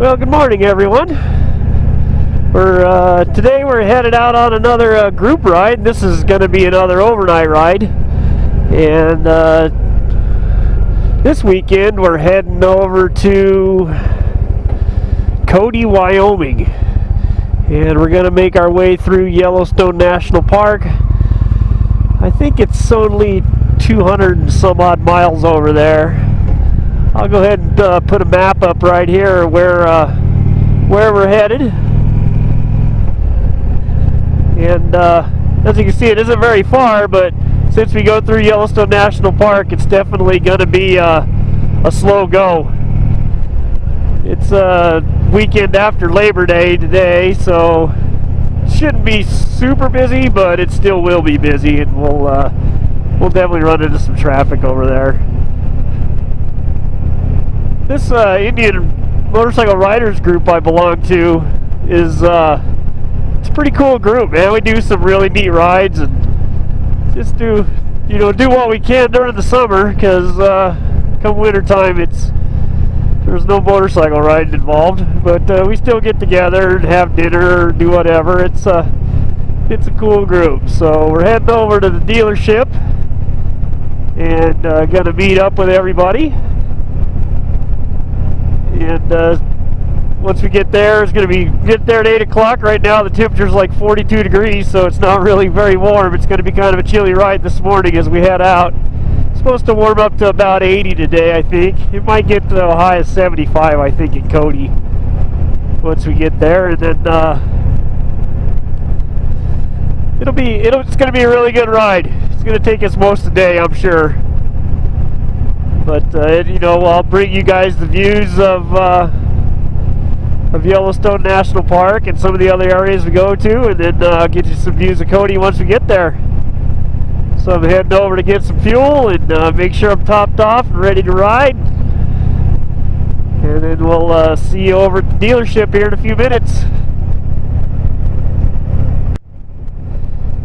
Well, good morning, everyone. Today we're headed out on another group ride. This is going to be another overnight ride, and this weekend we're heading over to Cody, Wyoming, and we're going to make our way through Yellowstone National Park. I think it's only 200 and some odd miles over there. I'll go ahead and put a map up right here where we're headed. And as you can see, it isn't very far, but since we go through Yellowstone National Park, it's definitely going to be a slow go. It's a weekend after Labor Day today, so it shouldn't be super busy, but it still will be busy, and we'll definitely run into some traffic over there. This Indian motorcycle riders group I belong to is it's a pretty cool group, man. We do some really neat rides and just do what we can during the summer, because come winter time there's no motorcycle riding involved, but we still get together and have dinner or do whatever. It's a cool group. So we're heading over to the dealership and gonna meet up with everybody. And once we get there, get there at 8 o'clock. Right now the temperature's like 42 degrees, so it's not really very warm. It's going to be kind of a chilly ride this morning as we head out. It's supposed to warm up to about 80 today, I think. It might get to a high of 75, I think, in Cody once we get there. And then it's going to be a really good ride. It's going to take us most of the day, I'm sure. But I'll bring you guys the views of Yellowstone National Park and some of the other areas we go to, and then I'll get you some views of Cody once we get there. So I'm heading over to get some fuel and make sure I'm topped off and ready to ride. And then we'll see you over at the dealership here in a few minutes.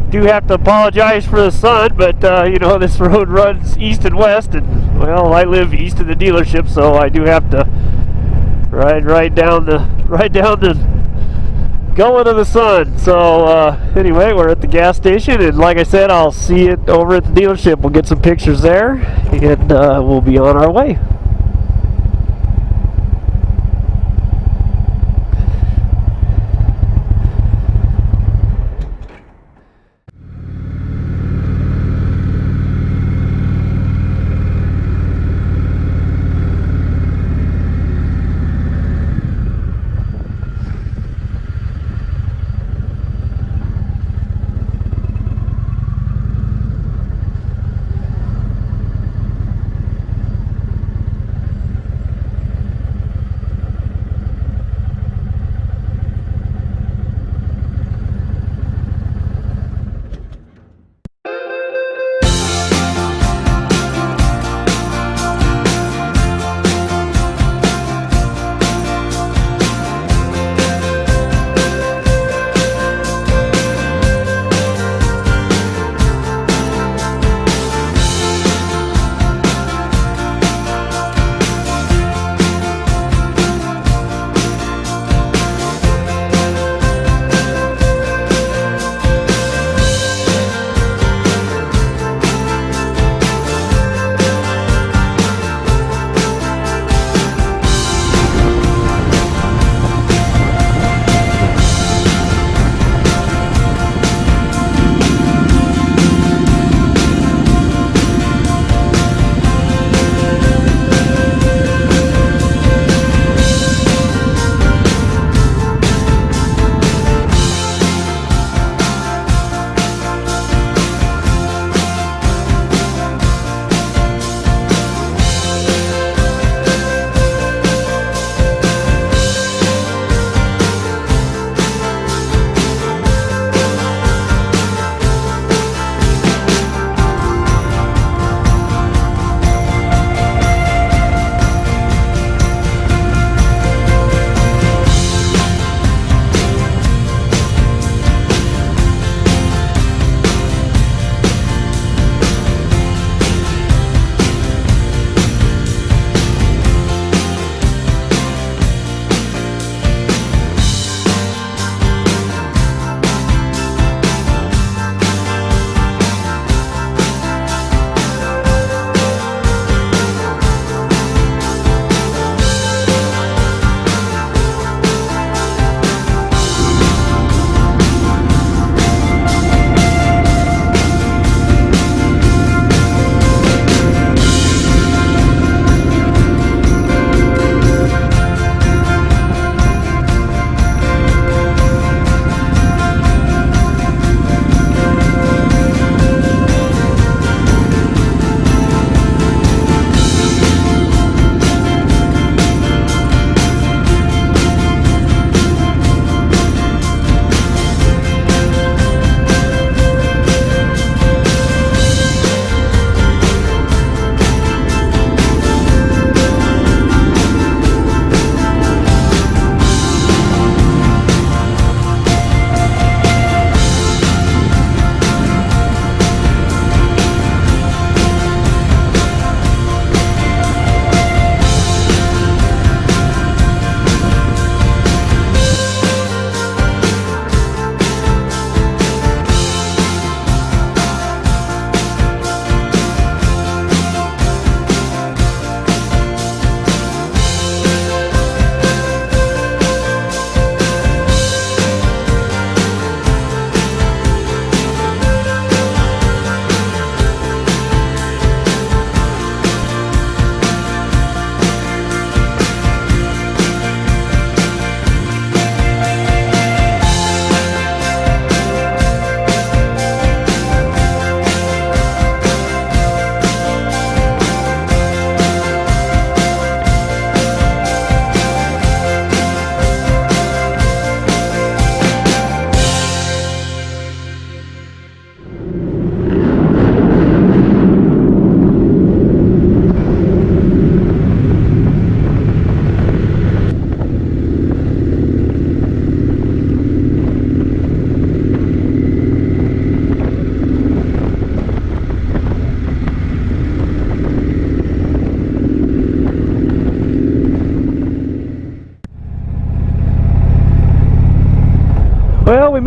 Do have to apologize for the sun, but this road runs east and west, and well, I live east of the dealership, so I do have to ride right down the gullet of the sun. So anyway, we're at the gas station, and like I said, I'll see you over at the dealership. We'll get some pictures there, and we'll be on our way.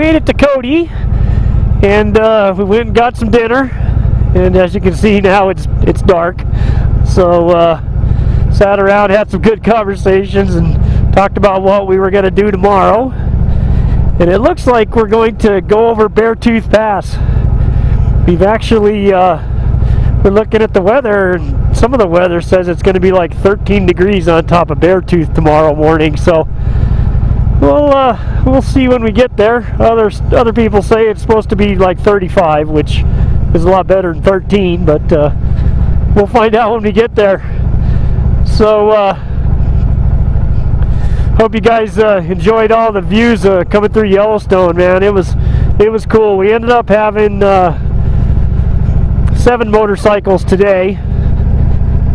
made it to Cody, and we went and got some dinner. And as you can see now, it's dark. So sat around, had some good conversations, and talked about what we were going to do tomorrow. And it looks like we're going to go over Beartooth Pass. We've actually been looking at the weather, and some of the weather says it's going to be like 13 degrees on top of Beartooth tomorrow morning. So we'll see when we get there. Other people say it's supposed to be like 35, which is a lot better than 13, but we'll find out when we get there. So hope you guys enjoyed all the views coming through Yellowstone, man. It was cool. We ended up having 7 motorcycles today,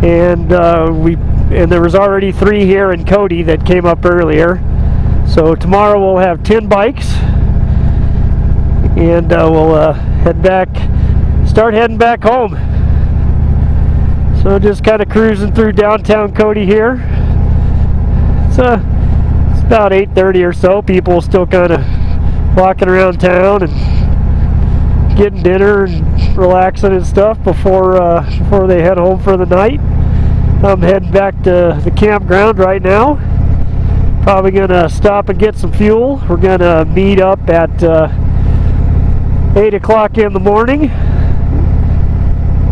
and there was already 3 here in Cody that came up earlier. So tomorrow we'll have 10 bikes, and we'll start heading back home. So just kind of cruising through downtown Cody here. It's about 8:30 or so. People still kind of walking around town and getting dinner and relaxing and stuff before they head home for the night. I'm heading back to the campground right now. Probably gonna stop and get some fuel. We're gonna meet up at 8 o'clock in the morning,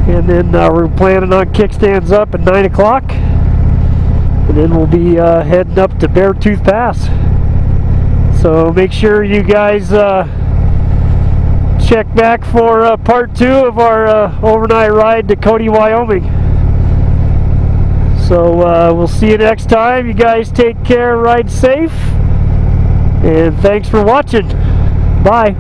and then we're planning on kickstands up at 9 o'clock, and then we'll be heading up to Beartooth Pass. So make sure you guys check back for part 2 of our overnight ride to Cody, Wyoming. So we'll see you next time. You guys take care, ride safe, and thanks for watching. Bye.